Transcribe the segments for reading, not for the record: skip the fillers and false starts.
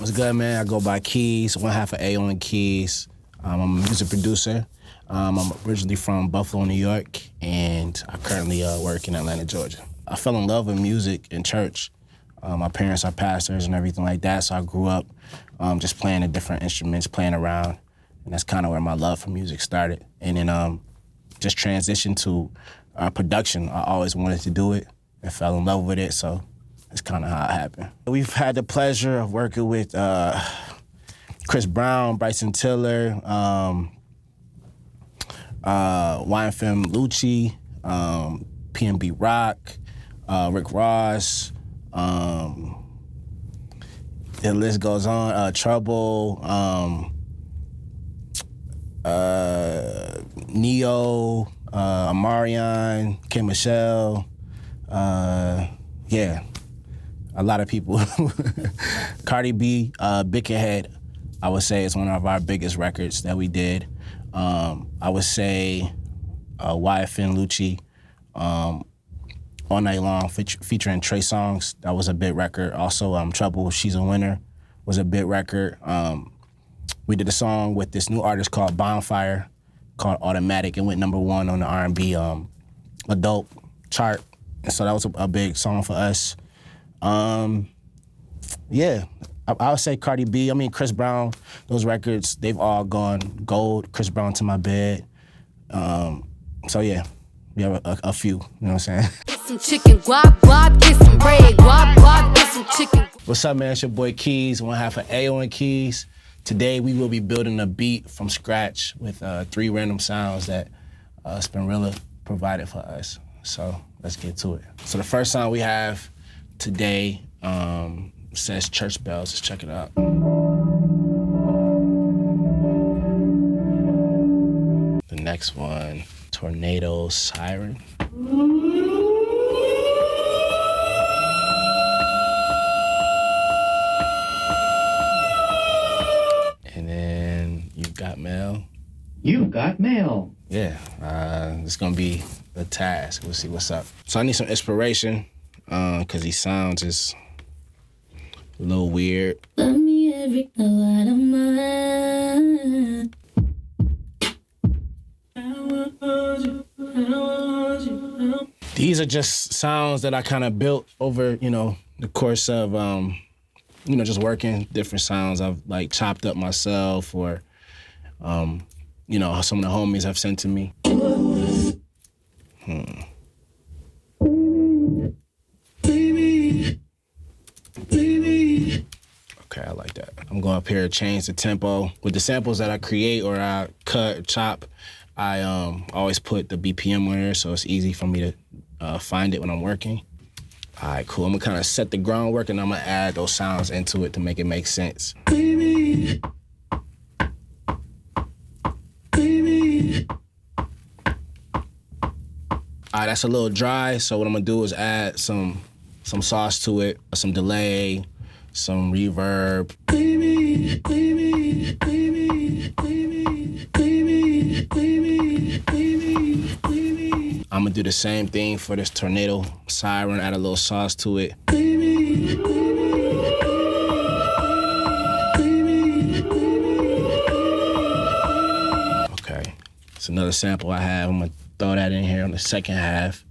What's good, man? I go by Keyz, one half of A on Keyz. I'm a music producer. I'm originally from Buffalo, New York, and I currently work in Atlanta, Georgia. I fell in love with music in church. My parents are pastors and everything like that, so I grew up just playing the different instruments, playing around, and that's kind of where my love for music started. And then just transitioned to production. I always wanted to do it and fell in love with it, so that's kind of how it happened. We've had the pleasure of working with Brown, Bryson Tiller, YFM Lucci, P&B Rock, Rick Ross, the list goes on, Trouble, Neo, Amarion, K. Michelle, yeah. A lot of people. Cardi B, Big Head, I would say is one of our biggest records that we did. I would say YFN Lucci, All Night Long, featuring Trey Songz. That was a big record. Also, Trouble, She's a Winner was a big record. We did a song with this new artist called Bonfire, called Automatic. It went #1 on the R&B adult chart. And so that was a big song for us. Yeah, I would say Cardi B. I mean, Chris Brown, those records, they've all gone gold. Chris Brown To My Bed. So yeah, we have a few, you know what I'm saying? Get some chicken, guap, guap, get some bread, guap, guap, get some chicken. What's up, man? It's your boy Keyz, one half of A on Keyz. Today, we will be building a beat from scratch with 3 random sounds that Spinrilla provided for us. So let's get to it. So the first song we have today says Church Bells. Let's check it out. The next one, Tornado Siren. And then You Got Mail. You Got Mail. Yeah, it's gonna be the task. We'll see what's up. So I need some inspiration. Cause he sounds just a little weird. Love me every night of mine. These are just sounds that I kind of built over, the course of, just working different sounds. I've like chopped up myself, or, some of the homies have sent to me. Okay, I like that. I'm going up here to change the tempo. With the samples that I create or I cut or chop, I always put the BPM on there so it's easy for me to find it when I'm working. All right, cool. I'm gonna kind of set the groundwork and I'm gonna add those sounds into it to make it make sense. Baby. Baby. All right, that's a little dry, so what I'm gonna do is add some sauce to it, some delay, some reverb. Baby, baby, baby, baby, baby, baby, baby, baby. I'm gonna do the same thing for this Tornado Siren, add a little sauce to it. Baby, okay, it's another sample I have. I'm gonna throw that in here on the second half.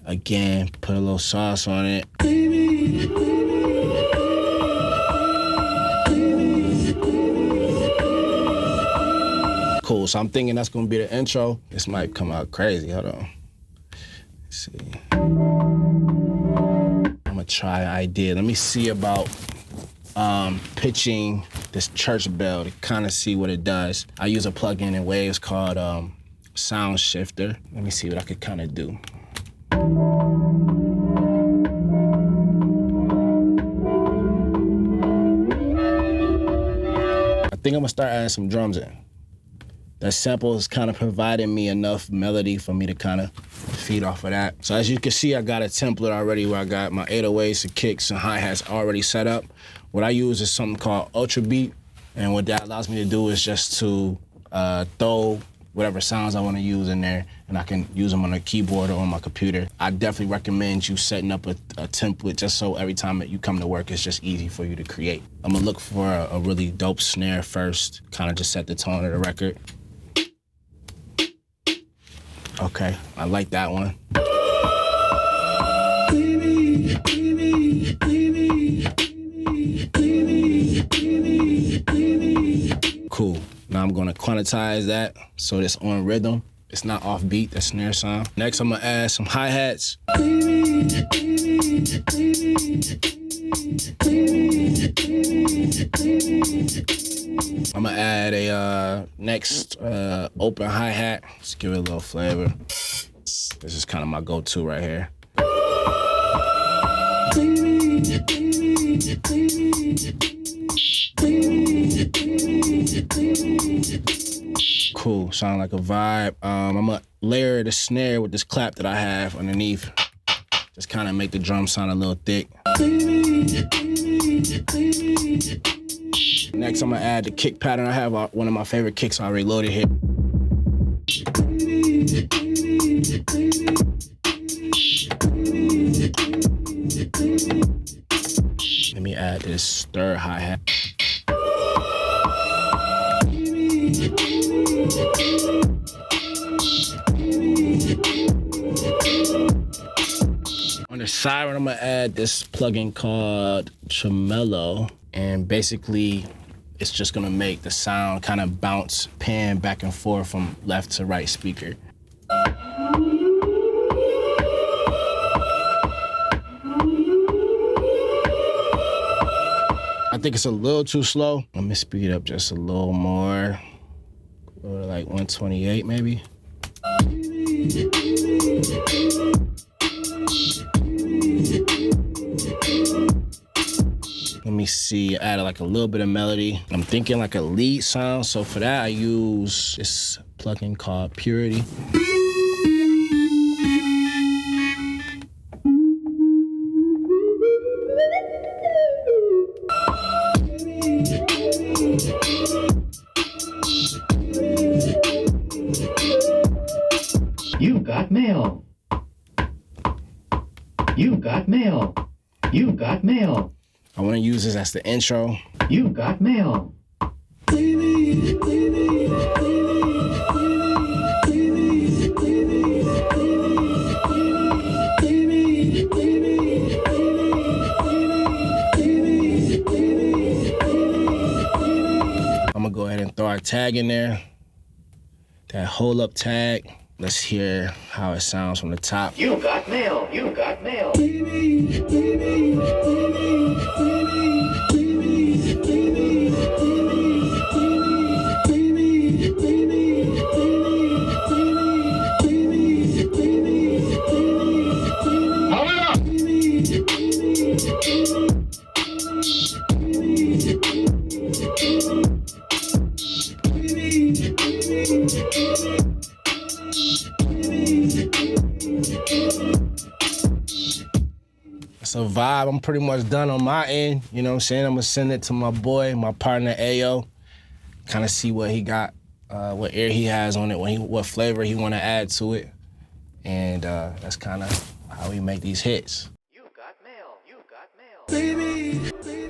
Again, put a little sauce on it. Cool, so I'm thinking that's gonna be the intro. This might come out crazy, hold on. Let's see. I'm gonna try an idea. Let me see about pitching this church bell to kind of see what it does. I use a plugin in Waves called Sound Shifter. Let me see what I could kind of do. I think I'm gonna start adding some drums in. That sample is kind of providing me enough melody for me to kind of feed off of that. So as you can see, I got a template already where I got my 808s and kicks and hi-hats already set up. What I use is something called Ultra Beat, and what that allows me to do is just to throw whatever sounds I want to use in there, and I can use them on a keyboard or on my computer. I definitely recommend you setting up a template just so every time that you come to work, it's just easy for you to create. I'm gonna look for a really dope snare first, kind of just set the tone of the record. Okay, I like that one. Cool. Now I'm gonna quantize that so it's on rhythm. It's not off beat, that snare sound. Next, I'm gonna add some hi-hats. I'm gonna add a next open hi-hat. Let's give it a little flavor. This is kind of my go-to right here. Cool, sound like a vibe. I'm gonna layer the snare with this clap that I have underneath. Just kind of make the drum sound a little thick. Next, I'm gonna add the kick pattern. I have one of my favorite kicks already loaded here. Let me add this third hi-hat. On the siren, I'm gonna add this plugin called Tremolo, and basically it's just gonna make the sound kind of bounce, pan back and forth from left to right speaker. I think it's a little too slow. Let me speed up just a little more. Go to like 128 maybe. Let me see, add like a little bit of melody. I'm thinking like a lead sound, so for that I use this plugin called Purity. You got mail. You got mail. You got mail. I want to use this as the intro. You got mail. I'm gonna go ahead and throw our tag in there. That hold up tag. Let's hear how it sounds from the top. You got mail. You got mail. It's a vibe. I'm pretty much done on my end. You know what I'm saying? I'm gonna send it to my boy, my partner Ayo. Kind of see what he got, what air he has on it, what flavor he want to add to it. And that's kind of how we make these hits. You got mail. You got mail.